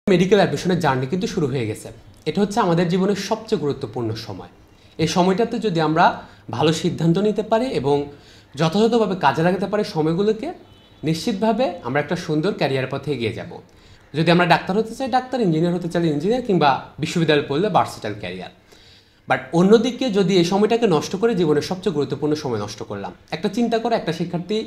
Medical অ্যাডমিশনের journey কিন্তু শুরু হয়ে গেছে। এটা হচ্ছে আমাদের জীবনের সবচেয়ে গুরুত্বপূর্ণ সময়। এই সময়টাতে যদি আমরা ভালো সিদ্ধান্ত নিতে পারি এবং যথাযথভাবে কাজে লাগাতে পারি সময়গুলোকে, নিশ্চিতভাবে আমরা একটা সুন্দর ক্যারিয়ার পথে এগিয়ে যাব। যদি আমরা ডাক্তার হতে চাই ডাক্তার, ইঞ্জিনিয়ার হতে চাই ইঞ্জিনিয়ার, কিংবা বিশ্ববিদ্যালয়ে পড়লে ভার্সিটাল ক্যারিয়ার। বাট অন্যদিকে যদি এই সময়টাকে নষ্ট করে জীবনের সবচেয়ে গুরুত্বপূর্ণ সময় নষ্ট করলাম। একটা চিন্তা করে, একটা শিক্ষার্থী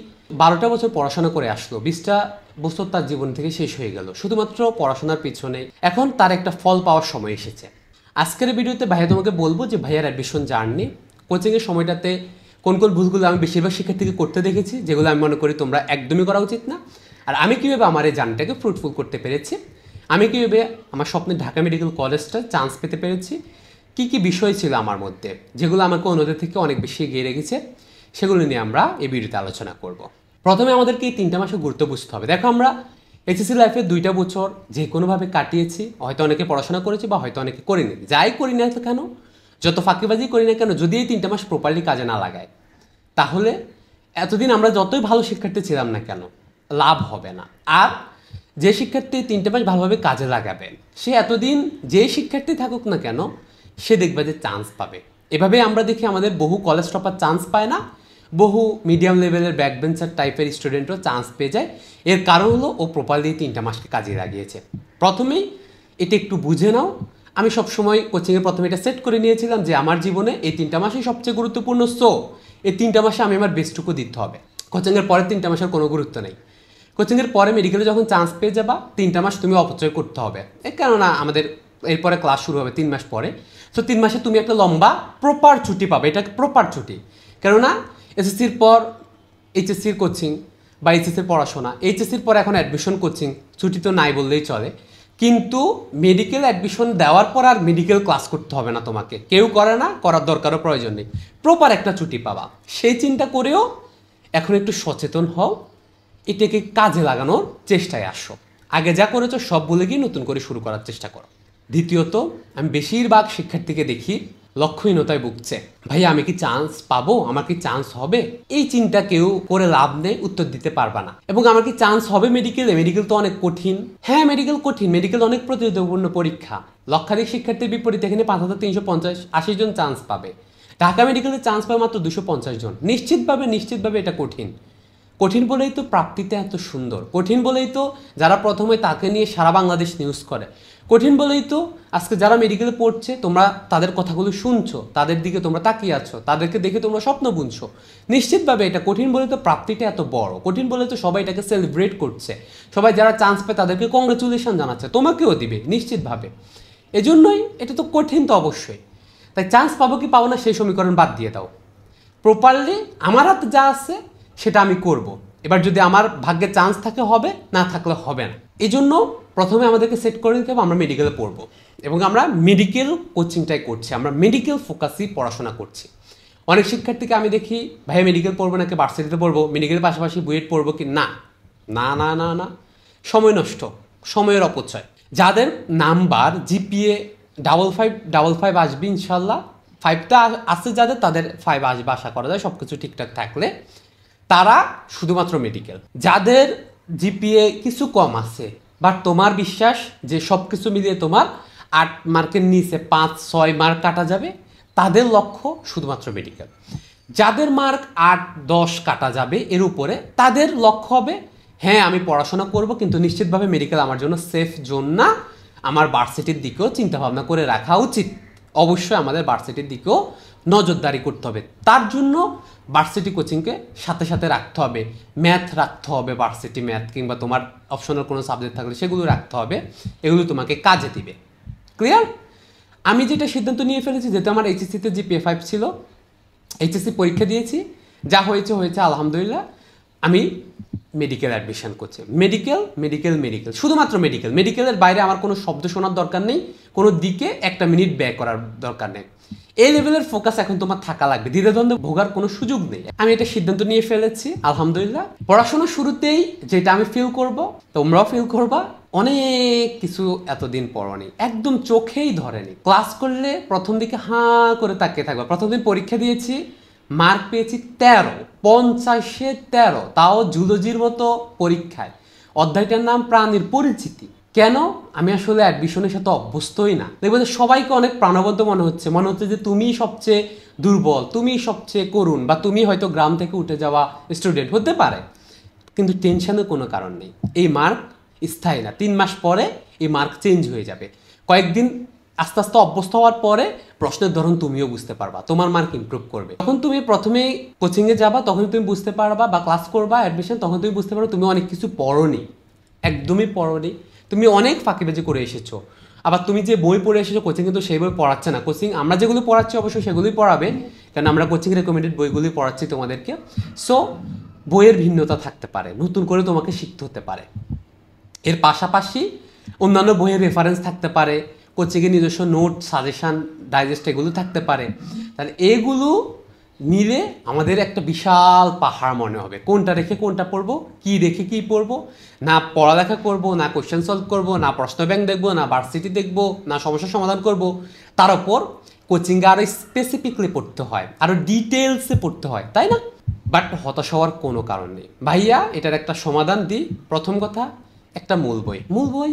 12টা বছর পড়াশোনা করে আসলো, 20টা বছর তার জীবন থেকে শেষ হয়ে গেল শুধুমাত্র পড়াশোনার পিছনে। এখন তার একটা ফল পাওয়ার সময় এসেছে। আজকের ভিডিওতে ভাইয়া তোমাকে বলবো যে ভাইয়ার অ্যাডমিশন জার্নি, কোচিংয়ের সময়টাতে কোন কোন ভুলগুলো আমি বেশিরভাগ শিক্ষার্থীকে করতে দেখেছি, যেগুলো আমি মনে করি তোমরা একদমই করা উচিত না। আর আমি কীভাবে আমার এই জার্নিটাকে ফ্রুটফুল করতে পেরেছি, আমি কীভাবে আমার স্বপ্নের ঢাকা মেডিকেল কলেজটা চান্স পেতে পেরেছি, কি কি বিষয় ছিল আমার মধ্যে যেগুলো আমাকে অন্যদের থেকে অনেক বেশি এগিয়ে রেখেছে, সেগুলো নিয়ে আমরা এই ভিডিওতে আলোচনা করব। প্রথমে আমাদেরকে এই 3টা মাসের গুরুত্ব বুঝতে হবে। দেখো, আমরা এইচএসসি লাইফে 2টা বছর যে কোনোভাবে কাটিয়েছি। হয়তো অনেকে পড়াশোনা করেছি বা হয়তো অনেকে করিনি। যাই করি না কেন, যত ফাঁকিবাজি করি না কেন, যদি এই 3টা মাস প্রপারলি কাজে না লাগায়, তাহলে এতদিন আমরা যতই ভালো শিক্ষার্থী ছিলাম না কেন, লাভ হবে না। আর যে শিক্ষার্থী 3টা মাস ভালোভাবে কাজে লাগাবে, সে এতদিন যে শিক্ষার্থী থাকুক না কেন, সে দেখবে যে চান্স পাবে। এভাবে আমরা দেখি আমাদের বহু কলেজ টপার চান্স পায় না, বহু মিডিয়াম লেভেলের ব্যাকবেঞ্চার টাইপের স্টুডেন্টও চান্স পেয়ে যায়। এর কারণ হলো ও প্রপারলি 3টা মাসকে কাজে লাগিয়েছে। প্রথমেই এটা একটু বুঝে নাও। আমি সবসময় কোচিংয়ের প্রথমে এটা সেট করে নিয়েছিলাম যে আমার জীবনে এই 3টা মাসই সবচেয়ে গুরুত্বপূর্ণ। এই 3টা মাসে আমি আমার বেস্টটুকু দিতে হবে। কোচিংয়ের পরের 3টা মাসের কোনো গুরুত্ব নেই। কোচিংয়ের পরে মেডিকেলে যখন চান্স পেয়ে যাবা, 3টা মাস তুমি অপচয় করতে হবে। কেননা আমাদের এরপরে ক্লাস শুরু হবে 3 মাস পরে। তো 3 মাসে তুমি একটা লম্বা প্রপার ছুটি পাবে। এটা প্রপার ছুটি। কেননা এসএসসির পর এইচএসসির কোচিং বা এইচএসসির পড়াশোনা, এইচএসসির পর এখন অ্যাডমিশন কোচিং, ছুটি তো নাই বললেই চলে। কিন্তু মেডিকেল অ্যাডমিশন দেওয়ার পর আর মেডিকেল ক্লাস করতে হবে না তোমাকে, কেউ করে না, করার দরকারও প্রয়োজন নেই। প্রপার একটা ছুটি পাবা। সেই চিন্তা করেও এখন একটু সচেতন হও, এটাকে কাজে লাগানোর চেষ্টায় আসো। আগে যা করেছো সব ভুলে গিয়ে নতুন করে শুরু করার চেষ্টা করো। দ্বিতীয়ত, আমি বেশিরভাগ শিক্ষার্থীকে দেখি লক্ষ্যহীনতায় ভুগছে। ভাইয়া আমি কি চান্স পাবো, আমার কি চান্স হবে, এই চিন্তা কেউ করে লাভ নেই, উত্তর দিতে পারবা না। এবং আমার কি চান্স হবে মেডিকেলে, মেডিকেল তো অনেক কঠিন। হ্যাঁ, মেডিকেল কঠিন, মেডিকেল অনেক প্রতিযোগিতাপূর্ণ পরীক্ষা। লক্ষাধিক শিক্ষার্থীর বিপরীতে এখানে 5350-80 জন চান্স পাবে। ঢাকা মেডিকেলে চান্স পাবে মাত্র 250 জন। নিশ্চিতভাবে এটা কঠিন। কঠিন বলেই তো প্রাপ্তিতে এত সুন্দর। কঠিন বলেই তো যারা প্রথমে তাকে নিয়ে সারা বাংলাদেশ নিউজ করে। কঠিন বলেই তো আজকে যারা মেডিকেলে পড়ছে, তোমরা তাদের কথাগুলো শুনছো, তাদের দিকে তোমরা তাকিয়ে আছো, তাদেরকে দেখে তোমরা স্বপ্ন বুনছো। নিশ্চিতভাবে এটা কঠিন বলে তো প্রাপ্তিটা এত বড়। কঠিন বলে তো সবাই এটাকে সেলিব্রেট করছে। সবাই যারা চান্স পায় তাদেরকে কংগ্রেচুলেশন জানাচ্ছে, তোমাকেও দিবে নিশ্চিতভাবে। এজন্যই এটা তো কঠিন তো অবশ্যই। তাই চান্স পাবো কি পাবো না সেই সমীকরণ বাদ দিয়ে দাও। প্রপারলি আমার হাতে যা আছে সেটা আমি করব। এবার যদি আমার ভাগ্যে চান্স থাকে হবে, না থাকলে হবে না। এই জন্য প্রথমে আমাদেরকে সেট করে নিতে হবে আমরা মেডিকেলে পড়বো এবং আমরা মেডিকেল কোচিংটাই করছি, আমরা মেডিকেল ফোকাসই পড়াশোনা করছি। অনেক শিক্ষার্থীকে আমি দেখি, ভাই মেডিকেল পড়বো নাকি ভার্সিটিতে পড়বো, মেডিকেলের পাশাপাশি বুয়েট পড়বো কি, না না না না না, সময় নষ্ট, সময়ের অপচয়। যাদের নাম্বার জিপিএ 5.5 আসবে ইনশাল্লাহ, 5টা আসছে যাদের, তাদের 5 আসবে আশা করা যায় সব কিছু ঠিকঠাক থাকলে, তারা শুধুমাত্র মেডিকেল। যাদের জিপিএ কিছু কম আছে, বাট তোমার বিশ্বাস যে সব কিছু মিলিয়ে তোমার 8 মার্কের নিচে 5-6 মার্ক কাটা যাবে, তাদের লক্ষ্য শুধুমাত্র মেডিকেল। যাদের মার্ক 8-10 কাটা যাবে এর উপরে, তাদের লক্ষ্য হবে হ্যাঁ আমি পড়াশোনা করব, কিন্তু নিশ্চিতভাবে মেডিকেল আমার জন্য সেফ জোন না, আমার ভার্সিটির দিকেও চিন্তাভাবনা করে রাখা উচিত। অবশ্যই আমাদের ভার্সিটির দিকেও নজরদারি করতে হবে। তার জন্য ভার্সিটি কোচিংকে সাথে সাথে রাখতে হবে। ম্যাথ রাখতে হবে, ভার্সিটি ম্যাথ, কিংবা তোমার অপশনাল কোনো সাবজেক্ট থাকলে সেগুলো রাখতে হবে। এগুলো তোমাকে কাজে দিবে। ক্লিয়ার? আমি যেটা সিদ্ধান্ত নিয়ে ফেলেছি, যেহেতু আমার এইচএসসিতে জিপিএ 5 ছিল, এইচএসসি পরীক্ষা দিয়েছি, যা হয়েছে আলহামদুলিল্লাহ। আমি মেডিকেল অ্যাডমিশন করছি। মেডিকেল, শুধুমাত্র মেডিকেল। মেডিকেলের বাইরে আমার কোনো শব্দ শোনার দরকার নেই, কোনো দিকে 1 মিনিট ব্যয় করার দরকার নেই। এই লেভেলের ফোকাস এখন তোমার থাকা লাগবে, দ্বিধাদ্বন্দ্বে ভোগার কোনো সুযোগ নেই। আমি এটা সিদ্ধান্ত নিয়ে ফেলেছি আলহামদুলিল্লাহ। পড়াশোনার শুরুতেই যেটা আমি ফিল করব, তোমরাও ফিল করবা, অনেক কিছু এতদিন পড়নি, একদম চোখেই ধরেনি। ক্লাস করলে প্রথম দিকে হাঁ করে তাকিয়ে থাকবা। প্রথম দিন পরীক্ষা দিয়েছি, মার্ক পেয়েছি 13, 50-এ 13, তাও জুলজির মতো পরীক্ষায়। অধ্যায়টার নাম প্রাণীর পরিচিতি। কেন আমি আসলে অ্যাডমিশনের সাথে অভ্যস্তই না। দেখবো যে সবাইকে অনেক প্রাণবন্ত মনে হচ্ছে যে তুমি সবচেয়ে দুর্বল, তুমি সবচেয়ে করুণ, বা তুমি হয়তো গ্রাম থেকে উঠে যাওয়া স্টুডেন্ট হতে পারে। কিন্তু টেনশনের কোনো কারণ নেই। এই মার্ক স্থায়ী না, 3 মাস পরে এই মার্ক চেঞ্জ হয়ে যাবে। কয়েকদিন আস্তে আস্তে অভ্যস্ত হওয়ার পরে প্রশ্নের ধরন তুমিও বুঝতে পারবা, তোমার মার্ক ইমপ্রুভ করবে। যখন তুমি প্রথমে কোচিংয়ে যাবা তখন তুমি বুঝতে পারবা, বা ক্লাস করবা অ্যাডমিশন, তখন তুমি বুঝতে পারো তুমি অনেক কিছু পড়োনি, একদমই পড়োনি। তুমি অনেক ফাঁকিবাজি করে এসেছো। আবার তুমি যে বই পড়ে এসেছো, কোচিং কিন্তু সেই বই পড়াচ্ছে না। কোচিং আমরা যেগুলো পড়াচ্ছি অবশ্যই সেগুলোই পড়াবে, কারণ আমরা কোচিং রেকমেন্ডেড বইগুলোই পড়াচ্ছি তোমাদেরকে। সো বইয়ের ভিন্নতা থাকতে পারে, নতুন করে তোমাকে শিখতে হতে পারে। এর পাশাপাশি অন্যান্য বইয়ের রেফারেন্স থাকতে পারে, কোচিংয়ের নিজস্ব নোট, সাজেশান, ডাইজেস্ট এগুলো থাকতে পারে। তাহলে এগুলো মিলে আমাদের একটা বিশাল পাহাড় মনে হবে। কোনটা রেখে কোনটা পড়বো, কি রেখে কি পড়বো, না পড়ালেখা করব, না কোশ্চেন সলভ করব, না প্রশ্ন ব্যাংক দেখবো, না ভার্সিটি দেখবো, না সমস্যার সমাধান করব। তার উপর কোচিংয়ে আরও স্পেসিফিকলি পড়তে হয়, আরও ডিটেলসে পড়তে হয়, তাই না? বাট হতাশ হওয়ার কোনো কারণ নেই ভাইয়া। এটার একটা সমাধান দিই। প্রথম কথা, একটা মূল বই। মূল বই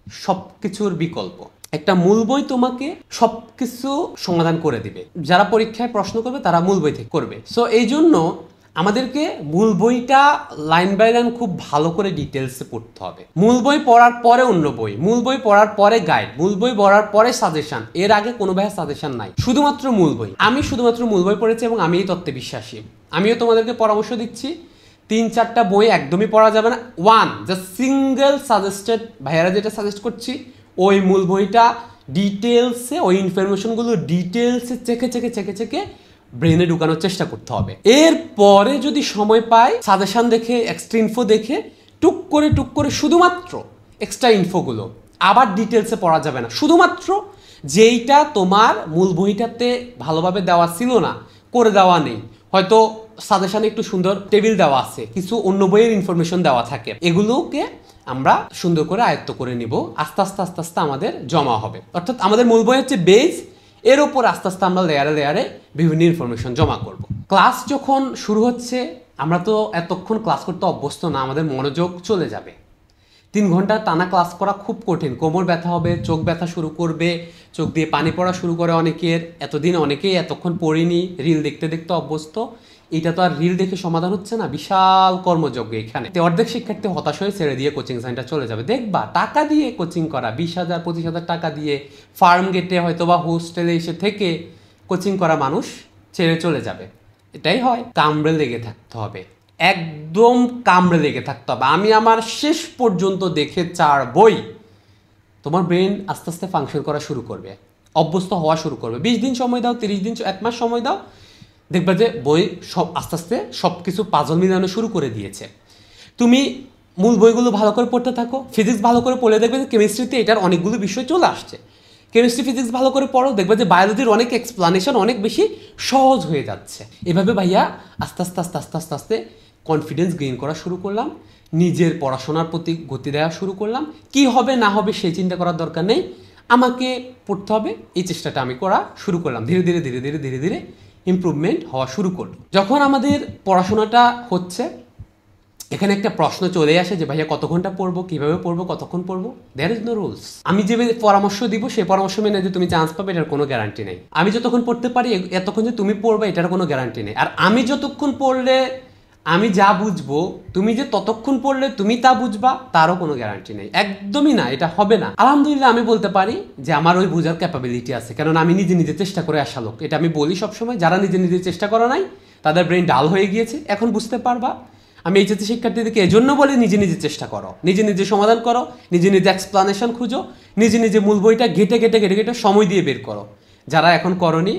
সব কিছুর বিকল্প। একটা মূল বই তোমাকে সব কিছু সমাধান করে দিবে। যারা পরীক্ষায় প্রশ্ন করবে তারা মূল বই থেকে করবে। সো এই জন্য আমাদেরকে মূল বইটা লাইন বাই লাইন খুব ভালো করে ডিটেলসে পড়তে হবে। মূল বই পড়ার পরে অন্য বই, মূল বই পড়ার পরে গাইড, মূল বই পড়ার পরে সাজেশন। এর আগে কোনো ভাইয়ের সাজেশন নাই, শুধুমাত্র মূল বই। আমি শুধুমাত্র মূল বই পড়েছি এবং আমি এই তত্ত্বে বিশ্বাসী। আমিও তোমাদেরকে পরামর্শ দিচ্ছি, 3-4টা বই একদমই পড়া যাবে না। জাস্ট সিঙ্গেল সাজেস্টেড, ভাইয়ারা যেটা সাজেস্ট করছি ওই মূল বইটা ডিটেলসে, ওই ইনফরমেশনগুলো ডিটেলসে চেকে চেকে চেকে চেকে ব্রেনে ঢুকানোর চেষ্টা করতে হবে। এরপরে যদি সময় পাই, সাজেশন দেখে, এক্সট্রা ইনফো দেখে টুক করে শুধুমাত্র এক্সট্রা ইনফোগুলো, আবার ডিটেলসে পড়া যাবে না। শুধুমাত্র যেইটা তোমার মূল বইটাতে ভালোভাবে দেওয়া ছিল না, করে দেওয়া নেই, হয়তো সাজেশনে একটু সুন্দর টেবিল দেওয়া আছে, কিছু অন্য বইয়ের ইনফরমেশন দেওয়া থাকে, এগুলোকে আমরা সুন্দর করে আয়ত্ত করে নিব। আস্তে আস্তে আস্তে আস্তে আমাদের জমা হবে। অর্থাৎ আমাদের মূল বই হচ্ছে বেজ, এর ওপর আস্তে আস্তে আমরা লেয়ারে লেয়ারে বিভিন্ন ইনফরমেশন জমা করব। ক্লাস যখন শুরু হচ্ছে, আমরা তো এতক্ষণ ক্লাস করতে অভ্যস্ত না, আমাদের মনোযোগ চলে যাবে। 3 ঘন্টা টানা ক্লাস করা খুব কঠিন, কোমর ব্যথা হবে, চোখ ব্যথা শুরু করবে, চোখ দিয়ে পানি পড়া শুরু করে অনেকের। এতদিন অনেকেই এতক্ষণ পড়িনি, রিল দেখতে দেখতে অভ্যস্ত। এটা তো আর রিল দেখে সমাধান হচ্ছে না, বিশাল কর্মযজ্ঞ এখানে। অর্ধেক শিক্ষার্থী হতাশ হয়ে ছেড়ে দিয়ে কোচিং সেন্টার চলে যাবে। দেখবা টাকা দিয়ে কোচিং করা, 20,000-25,000 টাকা দিয়ে ফার্ম গেটে হয়তো বা হোস্টেলে এসে থেকে কোচিং করা মানুষ ছেড়ে চলে যাবে। এটাই হয়। কামড়ে লেগে থাকতে হবে, একদম কামড়ে লেগে থাকতে হবে। আমি আমার শেষ পর্যন্ত দেখে 4 বই, তোমার ব্রেন আস্তে আস্তে ফাংশন করা শুরু করবে, অভ্যস্ত হওয়া শুরু করবে। 20 দিন সময় দাও, 30 দিন, 1 মাস সময় দাও, দেখবে যে বই সব আস্তে আস্তে সব কিছু পাজল মিলানো শুরু করে দিয়েছে। তুমি মূল বইগুলো ভালো করে পড়তে থাকো, ফিজিক্স ভালো করে পড়লে দেখবে যে কেমিস্ট্রিতে এটার অনেকগুলো বিষয় চলে আসছে। কেমিস্ট্রি, ফিজিক্স ভালো করে পড়ো, দেখবে যে বায়োলজির অনেক এক্সপ্লানেশন অনেক বেশি সহজ হয়ে যাচ্ছে। এভাবে ভাইয়া আস্তে আস্তে আস্তে আস্তে আস্তে আস্তে কনফিডেন্স গেইন করা শুরু করলাম, নিজের পড়াশোনার প্রতি গতি দেওয়া শুরু করলাম। কি হবে না হবে সেই চিন্তা করার দরকার নেই, আমাকে পড়তে হবে, এই চেষ্টাটা আমি করা শুরু করলাম। ধীরে ধীরে ধীরে ধীরে ধীরে ধীরে ইমপ্রুভমেন্ট হওয়া শুরু করলো। যখন আমাদের পড়াশোনাটা হচ্ছে, এখানে একটা প্রশ্ন চলে আসে যে ভাইয়া কত ঘন্টা পড়বো, কিভাবে পড়বো, কতক্ষণ পড়বো। There is no rules. আমি যে পরামর্শ দিব সেই পরামর্শ মেনে যে তুমি চান্স পাবে এটার কোনো গ্যারান্টি নেই। আমি যতক্ষণ পড়তে পারি এতক্ষণ যে তুমি পড়বে এটার কোনো গ্যারান্টি নেই। আর আমি যতক্ষণ পড়লে আমি যা বুঝবো, তুমি যে ততক্ষণ পড়লে তুমি তা বুঝবা তারও কোনো গ্যারান্টি নেই, একদমই না, এটা হবে না। আলহামদুলিল্লাহ আমি বলতে পারি যে আমার ওই বোঝার ক্যাপাবিলিটি আছে, কারণ আমি নিজে নিজে চেষ্টা করে আসা লোক। এটা আমি বলি সবসময়, যারা নিজে নিজে চেষ্টা করা নাই তাদের ব্রেন ডাল হয়ে গিয়েছে, এখন বুঝতে পারবা। আমি এইচএসসি শিক্ষার্থীদেরকে এজন্য বলি নিজে নিজে চেষ্টা করো, নিজে নিজে সমাধান করো, নিজে নিজে এক্সপ্লানেশন খুঁজো, নিজে নিজে মূল বইটা ঘেটে ঘেটে ঘেটে ঘেটে সময় দিয়ে বের করো। যারা এখন করনি,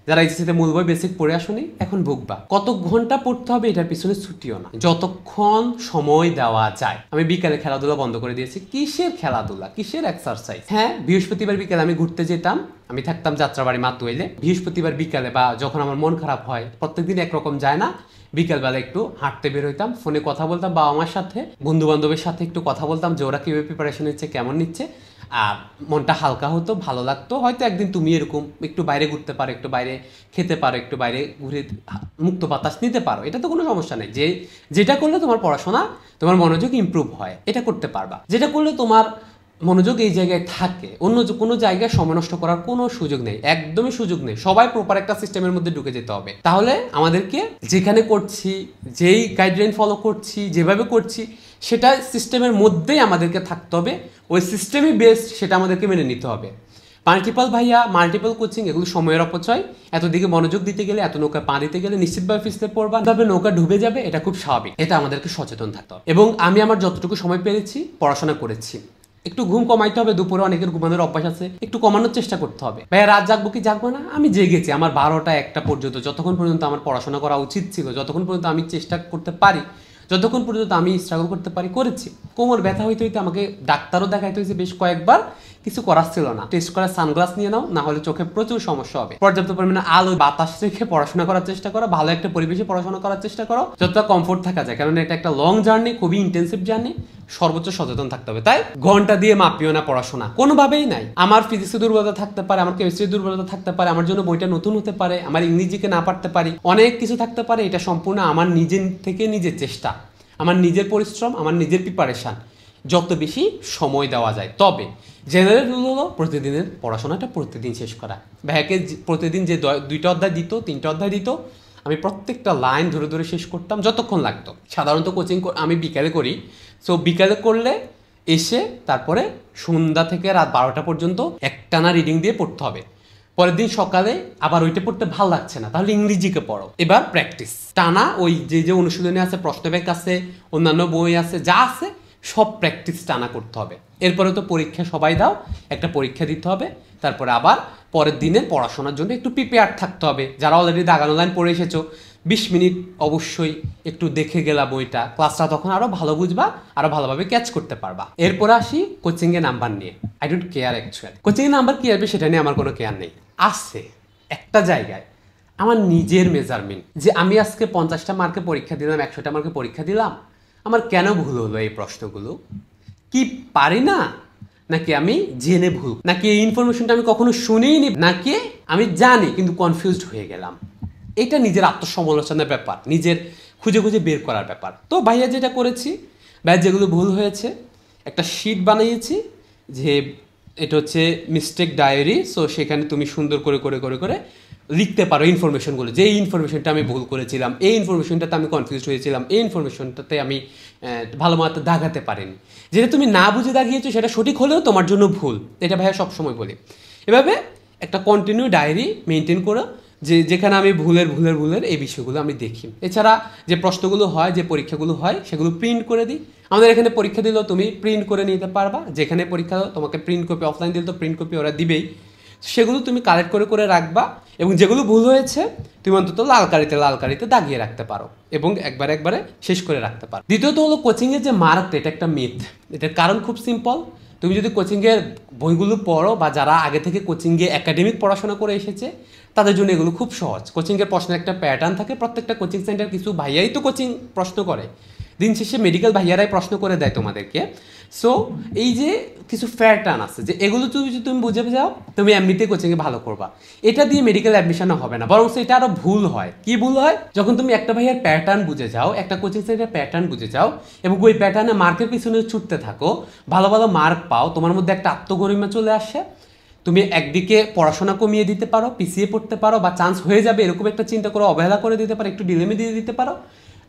যারা এইচএসসিতে মূল বই বেসিক পড়ে আসনি, এখন ভুগবা। কত ঘন্টা পড়তে হবে এটার পিছনে ছুটিও না, যতক্ষণ সময় দেওয়া যায়। আমি বিকালে খেলাধুলা বন্ধ করে দিয়েছি। কিসের খেলাধুলা, কিসের এক্সারসাইজ? হ্যাঁ, বৃহস্পতিবার বিকালে আমি ঘুরতে যেতাম, আমি থাকতাম যাত্রাবাড়ি মাতুয়াইলে। বৃহস্পতিবার বিকালে বা যখন আমার মন খারাপ হয়, প্রত্যেকদিন একরকম যায় না, বিকালবেলা একটু হাঁটতে বের হইতাম, ফোনে কথা বলতাম বাবা মার সাথে, বন্ধু বান্ধবের সাথে একটু কথা বলতাম যে ওরা কীভাবে প্রিপারেশন নিচ্ছে, কেমন নিচ্ছে, আর মনটা হালকা হতো, ভালো লাগতো। হয়তো একদিন তুমি এরকম একটু বাইরে ঘুরতে পারো, একটু বাইরে খেতে পারো, একটু বাইরে ঘুরে মুক্ত বাতাস নিতে পারো, এটা তো কোনো সমস্যা নেই। যেটা করলে তোমার পড়াশোনা, তোমার মনোযোগ ইমপ্রুভ হয়, এটা করতে পারবা। যেটা করলে তোমার মনোযোগ এই জায়গায় থাকে, অন্য কোনো জায়গায় সময় নষ্ট করার কোনো সুযোগ নেই, একদমই সুযোগ নেই। সবাই প্রপার একটা সিস্টেমের মধ্যে ঢুকে যেতে হবে। তাহলে আমাদেরকে যেখানে করছি, যেই গাইডলাইন ফলো করছি, যেভাবে করছি, সেটা সিস্টেমের মধ্যেই আমাদেরকে থাকতে হবে। ওই সিস্টেমই বেস্ট, সেটা আমাদেরকে মেনে নিতে হবে। মাল্টিপল ভাইয়া, মাল্টিপল কোচিং, এগুলো সময়ের অপচয়। এতদিকে মনোযোগ দিতে গেলে, এত নৌকা পা দিতে গেলে নিশ্চিতভাবে পিছলে পড়বা, তবে নৌকা ডুবে যাবে, এটা খুব স্বাভাবিক। এটা আমাদেরকে সচেতন থাকতে হবে। এবং আমি আমার যতটুকু সময় পেরেছি পড়াশোনা করেছি। একটু ঘুম কমাইতে হবে, দুপুরে অনেকের ঘুমানোর অভ্যাস আছে, একটু কমানোর চেষ্টা করতে হবে। ভাইয়া রাত জাগবো কি জাগবো না, আমি জেগেছি আমার 12টা 1টা পর্যন্ত, যতক্ষণ পর্যন্ত আমার পড়াশোনা করা উচিত ছিল, যতক্ষণ পর্যন্ত আমি চেষ্টা করতে পারি, যতক্ষণ পর্যন্ত আমি স্ট্রাগল করতে পারি করেছি। কোমর ব্যথা হইতে হইতে আমাকে ডাক্তারও দেখাইতে হয়েছে বেশ কয়েকবার, কিছু করার ছিল না। টেস্ট করার সানগ্লাস নিয়ে নাও, না হলে চোখে প্রচুর সমস্যা হবে। পর্যাপ্ত পরিমাণে আলো বাতাস রেখে পড়াশোনা করার চেষ্টা করো, ভালো একটা পরিবেশে পড়াশোনা করার চেষ্টা করো, যতটা কমফোর্ট থাকা যায়, কারণ এটা একটা লং জার্নি, খুবই ইন্টেন্সিভ জার্নি। সর্বোচ্চ সচেতন থাকতে হবে। তাই ঘন্টা দিয়ে মাপিও না পড়াশোনা, কোনোভাবেই নাই। আমার ফিজিক্সে দুর্বলতা থাকতে পারে, আমার কেমিস্ট্রির দুর্বলতা থাকতে পারে, আমার জন্য বইটা নতুন হতে পারে, আমার ইংরেজিকে না পারতে পারি, অনেক কিছু থাকতে পারে। এটা সম্পূর্ণ আমার নিজের থেকে নিজের চেষ্টা, আমার নিজের পরিশ্রম, আমার নিজের প্রিপারেশান, যত বেশি সময় দেওয়া যায়। তবে জেনারেল রুল হলো প্রতিদিনের পড়াশোনাটা প্রতিদিন শেষ করা। ভাইয়াকে প্রতিদিন যে 2টা অধ্যায় দিত, 3টা অধ্যায় দিত, আমি প্রত্যেকটা লাইন ধরে ধরে শেষ করতাম যতক্ষণ লাগতো। সাধারণত কোচিং আমি বিকালে করি, সো বিকালে করলে এসে তারপরে সন্ধ্যা থেকে রাত 12টা পর্যন্ত একটানা রিডিং দিয়ে পড়তে হবে। পরের দিন সকালে আবার ওইটা পড়তে ভালো লাগছে না, তাহলে ইংরেজিকে পড়ো। এবার প্র্যাকটিস টানা, ওই যে অনুশীলনী আছে, প্রশ্ন ব্যাংক আছে, অন্যান্য বই আছে, যা আছে সব প্র্যাকটিস টানা করতে হবে। এরপরে তো পরীক্ষা সবাই দাও, একটা পরীক্ষা দিতে হবে, তারপরে আবার পরের দিনে পড়াশোনার জন্য একটু প্রিপেয়ার থাকতে হবে। যারা অলরেডি দাগানো লাইন পড়ে এসেছো, 20 মিনিট অবশ্যই একটু দেখে গেলা বইটা, ক্লাসটা তখন আরো ভালো বুঝবা, আরো ভালোভাবে ক্যাচ করতে পারবা। এরপরে আসি কোচিং এর নাম্বার নিয়ে। I don't care actually coaching এর নাম্বার কি আসবে সেটা নিয়ে আমার কোনো কেয়ার নেই। আছে একটা জায়গায় আমার নিজের মেজারমেন্ট, যে আমি আজকে 50টা মার্কে পরীক্ষা দিলাম, 100টা মার্কে পরীক্ষা দিলাম, আমার কেন ভুল হলো এই প্রশ্নগুলো? কি পারি না, নাকি আমি জেনে ভুল, নাকি এই ইনফরমেশনটা আমি কখনো শুনেই নি, নাকি আমি জানি কিন্তু কনফিউজড হয়ে গেলাম? এটা নিজের আত্মসমালোচনার ব্যাপার, নিজের খুঁজে খুঁজে বের করার ব্যাপার। তো ভাইয়া যেটা করেছি, ভাইয়া যেগুলো ভুল হয়েছে একটা শিট বানিয়েছি, যে এটা হচ্ছে মিস্টেক ডায়েরি। সো সেখানে তুমি সুন্দর করে করে করে করে লিখতে পারো ইনফরমেশনগুলো, যে এই ইনফরমেশনটা আমি ভুল করেছিলাম, এই ইনফরমেশনটাতে আমি কনফিউজ হয়েছিলাম, এই ইনফরমেশনটাতে আমি ভালো মতো দাগাতে পারিনি। যেটা তুমি না বুঝে দাগিয়েছো সেটা সঠিক হলেও তোমার জন্য ভুল, এটা ভাইয়া সবসময় বলি। এভাবে একটা কন্টিনিউ ডায়েরি মেনটেন করো, যেখানে আমি ভুলের এই বিষয়গুলো আমি দেখি। এছাড়া যে প্রশ্নগুলো হয়, যে পরীক্ষাগুলো হয়, সেগুলো প্রিন্ট করে দিই। আমাদের এখানে পরীক্ষা দিলেও তুমি প্রিন্ট করে নিতে পারবা, যেখানে পরীক্ষা তোমাকে প্রিন্ট কপি, অফলাইন দিলে তো প্রিন্ট কপি ওরা দিবেই, সেগুলো তুমি কালেক্ট করে করে রাখবা। এবং যেগুলো ভুল হয়েছে তুমি অন্তত লাল কালিতে দাগিয়ে রাখতে পারো এবং একবারে শেষ করে রাখতে পারো। দ্বিতীয়ত হলো কোচিংয়ের যে মার্কটা, এটা একটা মিথ। এটার কারণ খুব সিম্পল। তুমি যদি কোচিংয়ের বইগুলো পড়ো, বা যারা আগে থেকে কোচিংয়ে একাডেমিক পড়াশোনা করে এসেছে, তাদের জন্য এগুলো খুব সহজ। কোচিংয়ের প্রশ্নের একটা প্যাটার্ন থাকে, প্রত্যেকটা কোচিং সেন্টার কিছু ভাইয়াই তো কোচিং প্রশ্ন করে, দিন শেষে মেডিকেল ভাইয়ারাই প্রশ্ন করে দেয় তোমাদেরকে। সো এই যে কিছু প্যাটার্ন আছে, যে এগুলো তুমি বুঝে যাও, তুমি এমনিতে কোচিংয়ে ভালো করবা। এটা দিয়ে মেডিকেল অ্যাডমিশনও হবে না, বরং এটা আরও ভুল হয়। কি ভুল হয়? যখন তুমি একটা ভাইয়ার প্যাটার্ন বুঝে যাও, একটা কোচিং সেন্টারের প্যাটার্ন বুঝে যাও, এবং ওই প্যাটার্নে মার্কের পিছনে ছুটতে থাকো, ভালো ভালো মার্ক পাও, তোমার মধ্যে একটা আত্মগরিমা চলে আসে, তুমি একদিকে পড়াশোনা কমিয়ে দিতে পারো, পিছিয়ে পড়তে পারো, বা চান্স হয়ে যাবে এরকম একটা চিন্তা করে অবহেলা করে দিতে পারো, একটু ডিলেমে দিয়ে দিতে পারো।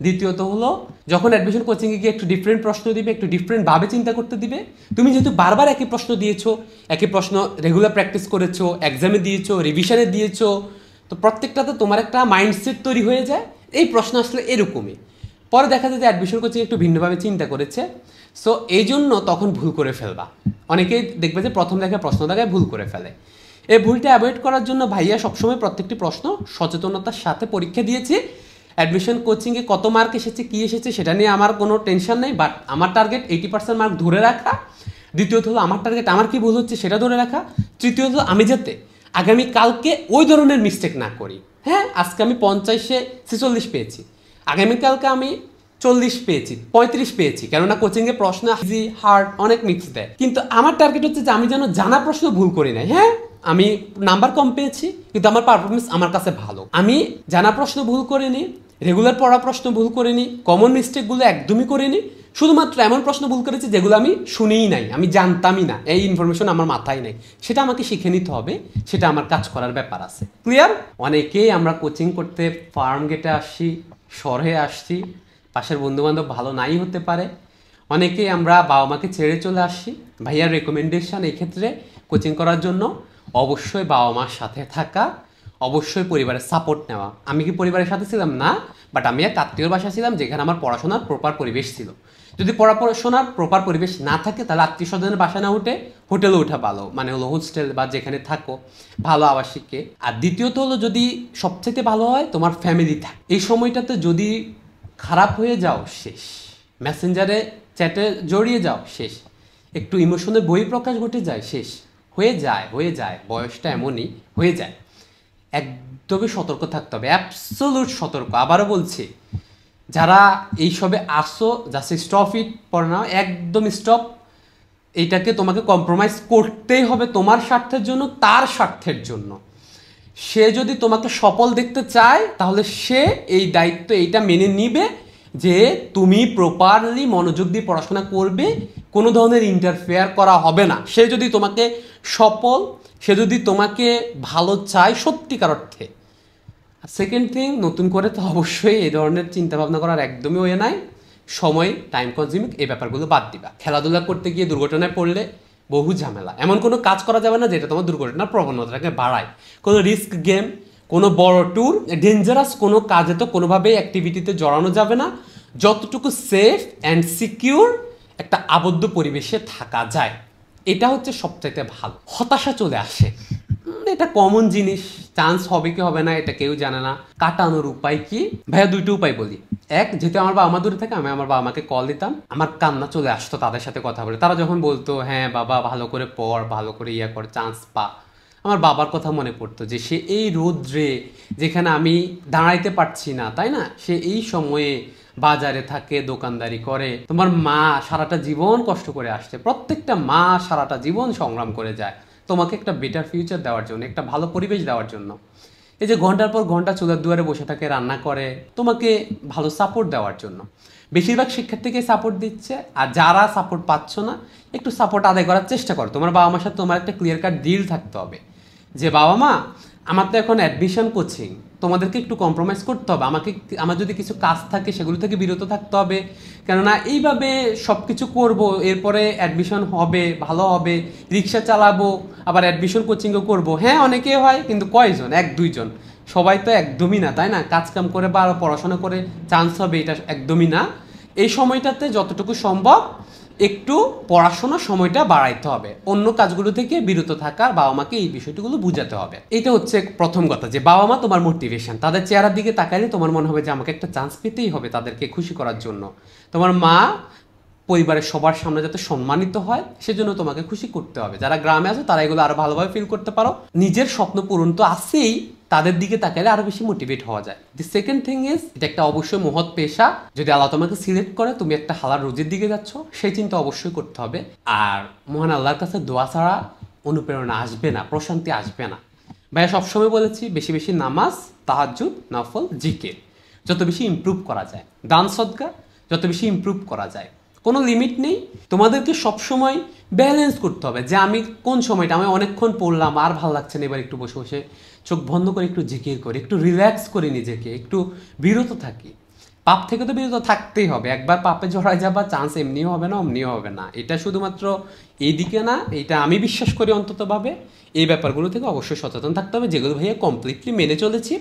দ্বিতীয়ত হলো, যখন অ্যাডমিশন কোচিংয়ে গিয়ে একটু ডিফারেন্ট প্রশ্ন দিবে, একটু ডিফারেন্টভাবে চিন্তা করতে দিবে। তুমি যেহেতু বারবার একই প্রশ্ন দিয়েছো, একই প্রশ্ন রেগুলার প্র্যাকটিস করেছো, এক্সামে দিয়েছো, রিভিশনে দিয়েছো, তো প্রত্যেকটাতে তোমার একটা মাইন্ডসেট তৈরি হয়ে যায়, এই প্রশ্ন আসলে এরকমই। পরে দেখা যায় যে অ্যাডমিশন কোচিং একটু ভিন্নভাবে চিন্তা করেছে, সো এই জন্য তখন ভুল করে ফেলবা। অনেকেই দেখবে যে প্রথম দেখা প্রশ্ন দেখায় ভুল করে ফেলে। এই ভুলটা অ্যাভয়েড করার জন্য ভাইয়া সবসময় প্রত্যেকটি প্রশ্ন সচেতনতার সাথে পরীক্ষা দিয়েছি। অ্যাডমিশন কোচিংয়ে কত মার্ক এসেছে, কী এসেছে সেটা নিয়ে আমার কোনো টেনশন নেই, বাট আমার টার্গেট 80% মার্ক ধরে রাখা। দ্বিতীয়ত হলো আমার টার্গেট আমার কি ভুল হচ্ছে সেটা ধরে রাখা। তৃতীয়ত আমি যাতে আগামীকালকে ওই ধরনের মিস্টেক না করি। হ্যাঁ, আজকে আমি 50-এ 46 পেয়েছি, আগামীকালকে আমি 40 পেয়েছি, 35 পেয়েছি, কেননা কোচিংয়ে প্রশ্ন ইজি হার্ড অনেক মিক্স দেয়। কিন্তু আমার টার্গেট হচ্ছে যে আমি যেন জানা প্রশ্ন ভুল করি নাই। হ্যাঁ, আমি নাম্বার কম পেয়েছি, কিন্তু আমার পারফরমেন্স আমার কাছে ভালো। আমি জানা প্রশ্ন ভুল করিনি, রেগুলার পড়া প্রশ্ন ভুল করিনি, কমন মিস্টেকগুলো একদমই করিনি, শুধুমাত্র এমন প্রশ্ন ভুল করেছি যেগুলো আমি শুনেই নাই, আমি জানতামই না, এই ইনফরমেশন আমার মাথায় নেই, সেটা আমাকে শিখে নিতে হবে, সেটা আমার কাজ করার ব্যাপার আছে। ক্লিয়ার? অনেকেই আমরা কোচিং করতে ফার্ম গেটে আসছি, শহরে আসছি, পাশের বন্ধুবান্ধব ভালো নাই হতে পারে, অনেকেই আমরা বাবা মাকে ছেড়ে চলে আসছি। ভাইয়ার রেকমেন্ডেশন এই ক্ষেত্রে কোচিং করার জন্য অবশ্যই বাবা মার সাথে থাকা, অবশ্যই পরিবারের সাপোর্ট নেওয়া। আমি কি পরিবারের সাথে ছিলাম? না, বাট আমি এক আত্মীয়র বাসায় ছিলাম যেখানে আমার পড়াশোনার প্রপার পরিবেশ ছিল। যদি পড়াশোনার প্রপার পরিবেশ না থাকে তাহলে আত্মীয় স্বজনের বাসায় না উঠে হোটেলে ওঠা ভালো, মানে হলো হোস্টেল বা যেখানে থাকো ভালো আবাসিকে। আর দ্বিতীয়ত হলো যদি সবচেয়ে ভালো হয় তোমার ফ্যামিলি থাকে। এই সময়টাতে যদি খারাপ হয়ে যাও শেষ, মেসেঞ্জারে চ্যাটে জড়িয়ে যাও শেষ, একটু ইমোশনের বহিঃপ্রকাশ ঘটে যায় শেষ, হয়ে যায়, বয়সটা এমনই হয়ে যায়। একদমই সতর্ক থাকতে হবে, অ্যাবসোলুট সতর্ক। আবারও বলছি, যারা এইসবে আসো just stop it for now, একদম স্টপ। এইটাকে তোমাকে কম্প্রোমাইজ করতেই হবে তোমার স্বার্থের জন্য, তার স্বার্থের জন্য। সে যদি তোমাকে সফল দেখতে চায় তাহলে সে এই দায়িত্ব এইটা মেনে নিবে যে তুমি প্রপারলি মনোযোগ দিয়ে পড়াশোনা করবে, কোনো ধরনের ইন্টারফেয়ার করা হবে না। সে যদি তোমাকে সফল, সে যদি তোমাকে ভালো চায় সত্যিকার অর্থে। সেকেন্ড থিং, নতুন করে তো অবশ্যই এই ধরনের চিন্তাভাবনা করার একদমই ওয়ে নাই। সময়, টাইম কনজিউমিং, এই ব্যাপারগুলো বাদ দিবা। খেলাধুলা করতে গিয়ে দুর্ঘটনায় পড়লে বহু ঝামেলা। এমন কোনো কাজ করা যাবে না যেটা তোমার দুর্ঘটনার প্রবণতাটাকে বাড়ায়। কোনো রিস্ক গেম, কোনো বড় ট্যুর, ডেঞ্জারাস কোনো কাজে তো কোনোভাবেই অ্যাক্টিভিটিতে জড়ানো যাবে না। যতটুকু সেফ অ্যান্ড সিকিউর একটা আবদ্ধ পরিবেশে থাকা যায়, এটা হচ্ছে সবচাইতে ভালো। হতাশা চলে আসে, এটা কমন জিনিস, চান্স হবে কি হবে না এটা কেউ জানে না। কাটানোর উপায় কি ভাইয়া? দুইটা উপায় বলি। এক, যেহেতু আমার বাবা মা দূরে থাকে, আমি আমার বাবা মাকে কল দিতাম, আমার কান্না চলে আসতো তাদের সাথে কথা বলে। তারা যখন বলতো হ্যাঁ বাবা ভালো করে পড়, ভালো করে কর, চান্স পা, আমার বাবার কথা মনে পড়তো যে সে এই রোদ্রে, যেখানে আমি দাঁড়াইতে পারছি না, তাই না, সে এই সময়ে বাজারে থাকে, দোকানদারি করে। তোমার মা সারাটা জীবন কষ্ট করে আসছে, প্রত্যেকটা মা সারাটা জীবন সংগ্রাম করে যায় তোমাকে একটা বেটার ফিউচার দেওয়ার জন্য, একটা ভালো পরিবেশ দেওয়ার জন্য। এই যে ঘন্টার পর ঘন্টা চুলার দুয়ারে বসে থাকে, রান্না করে, তোমাকে ভালো সাপোর্ট দেওয়ার জন্য। বেশিরভাগ শিক্ষার্থীকে সাপোর্ট দিচ্ছে, আর যারা সাপোর্ট পাচ্ছ না একটু সাপোর্ট আদায় করার চেষ্টা করো। তোমার বাবা মার সাথে তোমার একটা ক্লিয়ার কাট ডিল থাকতে হবে যে বাবা মা আমার তো এখন অ্যাডমিশন কোচিং, তোমাদেরকে একটু কম্প্রোমাইজ করতে হবে, আমার যদি কিছু কাজ থাকে সেগুলো থেকে বিরত থাকতে হবে, কেননা এইভাবে সব কিছু করবো, এরপরে অ্যাডমিশন হবে, ভালো হবে, রিক্সা চালাবো, আবার অ্যাডমিশন কোচিংও করবো। হ্যাঁ অনেকে হয়, কিন্তু কয়জন? এক দুইজন, সবাই তো একদমই না, তাই না? কাজকাম করে বা আরও পড়াশোনা করে চান্স হবে এটা একদমই না। এই সময়টাতে যতটুকু সম্ভব একটু পড়াশোনার সময়টা বাড়াইতে হবে, অন্য কাজগুলো থেকে বিরত থাকার বাবা মাকে এই বিষয়গুলো বুঝাতে হবে। এটা হচ্ছে প্রথম কথা, যে বাবা মা তোমার মোটিভেশন। তাদের চেহারার দিকে তাকাইলে তোমার মনে হবে যে আমাকে একটা চান্স পেতেই হবে তাদেরকে খুশি করার জন্য। তোমার মা পরিবারের সবার সামনে যাতে সম্মানিত হয় সেজন্য তোমাকে খুশি করতে হবে। যারা গ্রামে আছে তারা এগুলো আরো ভালোভাবে ফিল করতে পারো। নিজের স্বপ্ন পূরণ তো আছেই, তাদের দিকে তাকালে আরো বেশি মোটিভেট হওয়া যায়। দি সেকেন্ড থিং ইজ, এটা একটা অবশ্যই মহৎ পেশা। যদি আল্লাহ তোমাকে সিলেক্ট করে, তুমি একটা হালাল রুজির দিকে যাচ্ছ, সেই চিন্তা অবশ্যই করতে হবে। আর মহান আল্লাহর কাছে দোয়া ছাড়া অনুপ্রেরণা আসবে না, প্রশান্তি আসবে না। ভাইয়া সবসময় বলেছি, বেশি বেশি নামাজ, তাহাজ্জুদ, নফল, জিকির যত বেশি ইমপ্রুভ করা যায়, দান সদকা যত বেশি ইমপ্রুভ করা যায়, কোনো লিমিট নেই। তোমাদেরকে সবসময় ব্যালেন্স করতে হবে যে আমি কোন সময়টা, আমি অনেকক্ষণ পড়লাম আর ভালো লাগছে না, এবার একটু বসে বসে চোখ বন্ধ করে একটু জিকির করি, একটু রিল্যাক্স করি, নিজেকে একটু বিরত থাকি। পাপ থেকে তো বিরত থাকতেই হবে। একবার পাপে জড়ায় যাবা, চান্স এমনিও হবে না, অমনিও হবে না। এটা শুধুমাত্র এইদিকে না, এটা আমি বিশ্বাস করি অন্ততভাবে। এই ব্যাপারগুলো থেকে অবশ্যই সচেতন থাকতে হবে। যেগুলো ভাইয়া কমপ্লিটলি মেনে চলেছি,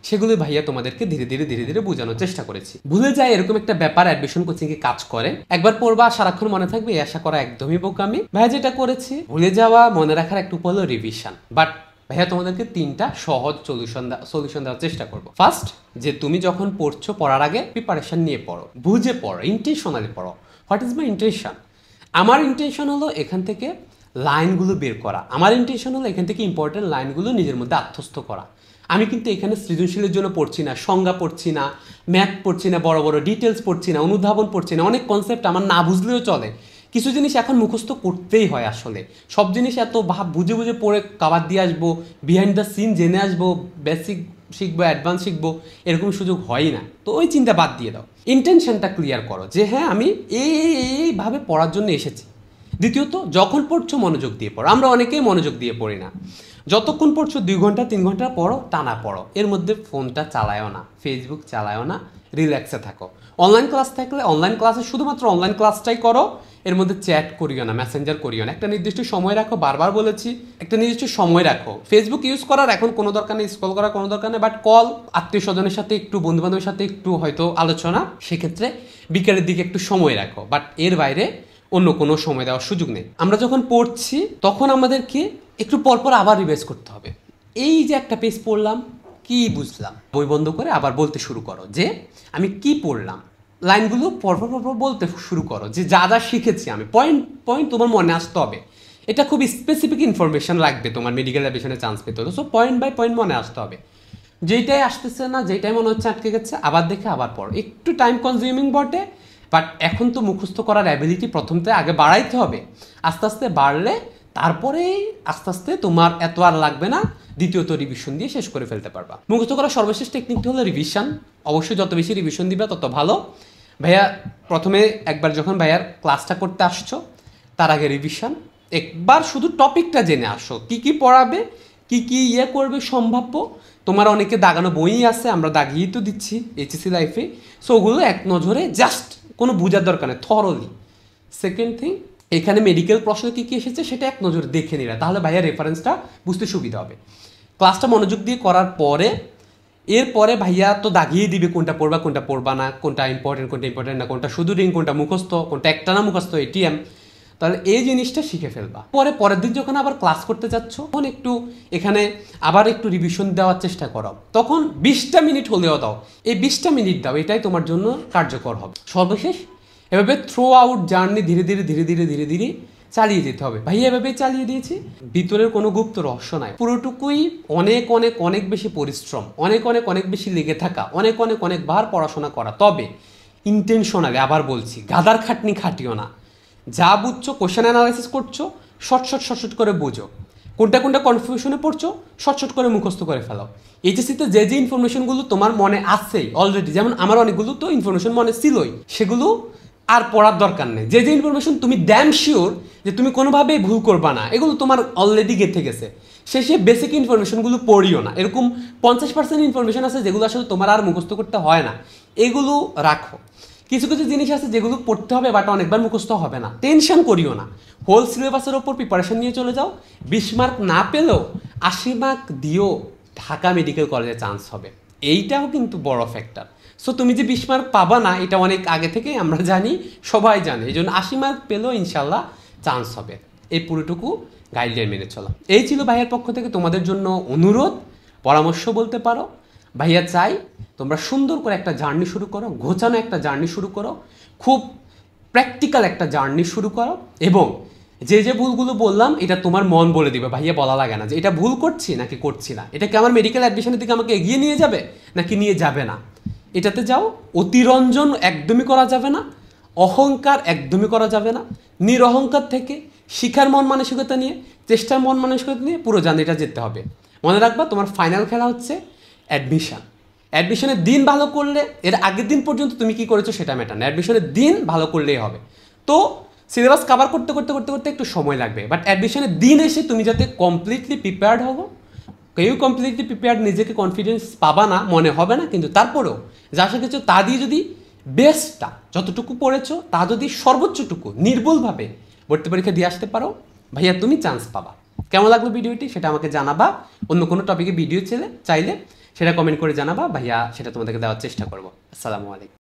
সেগুলো ভাইয়া তোমাদেরকে ধীরে ধীরে ধীরে ধীরে বোঝানোর চেষ্টা করেছি। ভুলে যায় এরকম একটা ব্যাপার অ্যাডমিশন কোচিংয়ে কাজ করে। একবার পড়বা, সারাক্ষণ মনে থাকবে, এই আশা করা একদমই বোকামি। ভাইয়া যেটা করেছি, ভুলে যাওয়া, মনে রাখার একটু হলো রিভিশন। বাট ভাইয়া তোমাদেরকে 3টা সহজ সলিউশন দেওয়ার চেষ্টা করবো। ফার্স্ট, যে তুমি যখন পড়ছো, পড়ার আগে প্রিপারেশন নিয়ে পড়ো, বুঝে পড়ো, ইন্টেনশনালি পড়ো। What is my intention? আমার ইন্টেনশন হলো এখান থেকে লাইনগুলো বের করা। আমার ইন্টেনশন হলো এখান থেকে ইম্পর্টেন্ট লাইনগুলো নিজের মধ্যে আত্মস্থ করা। আমি কিন্তু এখানে সৃজনশীলের জন্য পড়ছি না, সংজ্ঞা পড়ছি না, ম্যাথ পড়ছি না, বড় বড় ডিটেলস পড়ছি না, অনুধাবন পড়ছি না। অনেক কনসেপ্ট আমার না বুঝলেও চলে, কিছু জিনিস এখন মুখস্থ করতেই হয়। আসলে সব জিনিস এত ভাব বুঝে বুঝে পড়ে কাবার দিয়ে আসবো, বিহাইন্ড দ্য সিন জেনে আসবো, বেসিক শিখবো, অ্যাডভান্স শিখবো, এরকম সুযোগ হয়ই না। তো ওই চিন্তা বাদ দিয়ে দাও, ইন্টেনশনটা ক্লিয়ার করো যে হ্যাঁ আমি এইভাবে পড়ার জন্য এসেছি। দ্বিতীয়ত, যখন পড়ছো মনোযোগ দিয়ে পড়ো। আমরা অনেকেই মনোযোগ দিয়ে পড়ি না। যতক্ষণ পড়ছো 2 ঘন্টা 3 ঘন্টা পড়ো, টানা পড়ো। এর মধ্যে ফোনটা চালায়ও না, ফেসবুক চালায়ও না, রিল্যাক্সে থাকো। অনলাইন ক্লাস থাকলে অনলাইন ক্লাসে শুধুমাত্র অনলাইন ক্লাসটাই করো, এর মধ্যে চ্যাট করিও না, মেসেঞ্জার করিও না। একটা নির্দিষ্ট সময় রাখো, বারবার বলেছি একটা নির্দিষ্ট সময় রাখো। ফেসবুক ইউজ করার এখন কোনো দরকার নেই, স্ক্রল করার কোনো দরকার নেই, বাট কল, আত্মীয় স্বজনের সাথে একটু, বন্ধু বান্ধবের সাথে একটু হয়তো আলোচনা, সেক্ষেত্রে বিকেলের দিকে একটু সময় রাখো। বাট এর বাইরে অন্য কোনো সময় দেওয়ার সুযোগ নেই। আমরা যখন পড়ছি তখন আমাদেরকে একটু পরপর আবার রিভাইজ করতে হবে। এই যে একটা পেজ পড়লাম, কি বুঝলাম, বই বন্ধ করে আবার বলতে শুরু করো যে আমি কি পড়লাম। লাইনগুলো পরপর বলতে শুরু করো যে যা যা শিখেছি আমি, পয়েন্ট তোমার মনে আসতে হবে। এটা খুব স্পেসিফিক ইনফরমেশন লাগবে তোমার মেডিকেল অ্যাডমিশনে চান্স পেতে হলে। সো পয়েন্ট বাই পয়েন্ট মনে আসতে হবে। যেইটাই আসতেছে না, যেইটাই মনে হচ্ছে আটকে গেছে, আবার দেখে আবার পড়ো। একটু টাইম কনজিউমিং বটে, বাট এখন তো মুখস্থ করার অ্যাবিলিটি প্রথমতে আগে বাড়াইতে হবে। আস্তে আস্তে বাড়লে তারপরেই আস্তে আস্তে তোমার এত আর লাগবে না, দ্বিতীয়ত রিভিশন দিয়ে শেষ করে ফেলতে পারবা। মুখস্থ করার সর্বশেষ টেকনিকটা হলো রিভিশন। অবশ্যই যত বেশি রিভিশন দিবে তত ভালো। ভাইয়া প্রথমে একবার যখন ভাইয়ার ক্লাসটা করতে আসছো, তার আগে রিভিশন একবার শুধু টপিকটা জেনে আসো, কি কি পড়াবে, কি কি করবে সম্ভাব্য। তোমার অনেকে দাগানো বই আছে, আমরা দাগিয়েই তো দিচ্ছি এইচএসসি লাইফে। সো ওগুলো এক নজরে জাস্ট কোনো বোঝার দরকার নেই, থরলি। সেকেন্ড থিং, এখানে মেডিকেল প্রশ্ন কী কী এসেছে সেটা এক নজরে দেখে নিলে, তাহলে ভাইয়া রেফারেন্সটা বুঝতে সুবিধা হবে। ক্লাসটা মনোযোগ দিয়ে করার পরে এরপরে ভাইয়া তো দাগিয়ে দিবে কোনটা পড়বা না, কোনটা ইম্পর্টেন্ট না, কোনটা শুধু রিং, কোনটা মুখস্থ, কোনটা একটা না মুখস্থ, এটিএম। তাহলে এই জিনিসটা শিখে ফেলবা। পরের দিন যখন আবার ক্লাস করতে যাচ্ছ, তখন একটু এখানে আবার একটু রিভিশন দেওয়ার চেষ্টা করো। তখন 20টা মিনিট হলেও দাও, এই 20টা মিনিট দাও, এটাই তোমার জন্য কার্যকর হবে। সর্বশেষ এভাবে থ্রু আউট জার্নি ধীরে ধীরে চালিয়ে যেতে হবে। ভাইয়া এভাবেই চালিয়ে দিয়েছি, ভিতরের কোনো গুপ্ত রহস্য নাই। পুরোটুকুই অনেক বেশি পরিশ্রম, অনেক বেশি লেগে থাকা, অনেকবার পড়াশোনা করা। তবে ইন্টেনশনালি, আবার বলছি, গাদার খাটনি খাটিও না। যা বুঝছো, কোশ্চেন অ্যানালাইসিস করছো, শর্ট করে বোঝো। কোনটা কনফিউশনে পড়ছো, শর্ট করে মুখস্থ করে ফেলো। এইচএসসিতে যে ইনফরমেশনগুলো তোমার মনে আছেই অলরেডি, যেমন আমার অনেকগুলো তো ইনফরমেশন মনে ছিলই, সেগুলো আর পড়ার দরকার নেই। যে ইনফরমেশন তুমি ড্যাম শিওর যে তুমি কোনোভাবেই ভুল করবা না, এগুলো তোমার অলরেডি গেঁথে গেছে, শেষে বেসিক ইনফরমেশনগুলো পড়িও না। এরকম 50% ইনফরমেশন আছে যেগুলো আসলে তোমার আর মুখস্থ করতে হয় না, এগুলো রাখো। কিছু জিনিস আছে যেগুলো পড়তে হবে, বাট অনেকবার মুখস্থ হবে না, টেনশন করিও না। হোল সিলেবাসের ওপর প্রিপারেশন নিয়ে চলে যাও। 20 মার্ক না পেলেও 80 মার্ক দিও, ঢাকা মেডিকেল কলেজে চান্স হবে। এইটাও কিন্তু বড় ফ্যাক্টর। সো তুমি যে 20 মার্ক পাবা না, এটা অনেক আগে থেকেই আমরা জানি, সবাই জানে। এই জন্য 80 মার্ক পেলেও ইনশাল্লাহ চান্স হবে। এই পুরোটুকু গাইডলাইন মেনে চলা। এই ছিল ভাইয়ার পক্ষ থেকে তোমাদের জন্য অনুরোধ, পরামর্শ বলতে পারো। ভাইয়া চাই তোমরা সুন্দর করে একটা জার্নি শুরু করো, গোছানো একটা জার্নি শুরু করো, খুব প্র্যাকটিক্যাল একটা জার্নি শুরু করো। এবং যে ভুলগুলো বললাম, এটা তোমার মন বলে দিবে, ভাইয়া বলা লাগে না যে এটা ভুল করছি নাকি করছি না, এটা কি আমার মেডিকেল অ্যাডমিশনের দিকে আমাকে এগিয়ে নিয়ে যাবে নাকি নিয়ে যাবে না। এটাতে যাও। অতিরঞ্জন একদমই করা যাবে না, অহংকার একদমই করা যাবে না। নিরহংকার থেকে শিখার মন মানসিকতা নিয়ে, চেষ্টার মন মানসিকতা নিয়ে পুরো জার্নিটা যেতে হবে। মনে রাখবা, তোমার ফাইনাল খেলা হচ্ছে অ্যাডমিশনের দিন ভালো করলে, এর আগের দিন পর্যন্ত তুমি কি করেছো সেটা ম্যাটার না, অ্যাডমিশনের দিন ভালো করলেই হবে। তো সিলেবাস কভার করতে একটু সময় লাগবে, বাট অ্যাডমিশনের দিন এসে তুমি যাতে কমপ্লিটলি প্রিপেয়ার্ড হবো। কেউ কমপ্লিটলি প্রিপেয়ার্ড নিজেকে কনফিডেন্স পাবা না, মনে হবে না, কিন্তু তারপরেও যা শিখেছো তা দিয়ে যদি বেস্টটা, যতটুকু পড়েছো তা যদি সর্বোচ্চটুকু নির্ভুলভাবে ভর্তি পরীক্ষা দিয়ে আসতে পারো, ভাইয়া তুমি চান্স পাবা। কেমন লাগলো ভিডিওটি সেটা আমাকে জানাবা। অন্য কোনো টপিকে ভিডিও চাইলে সেটা কমেন্ট করে জানাবা, ভাইয়া সেটা তোমাদেরকে দেওয়ার চেষ্টা করবো। আসসালামু আলাইকুম।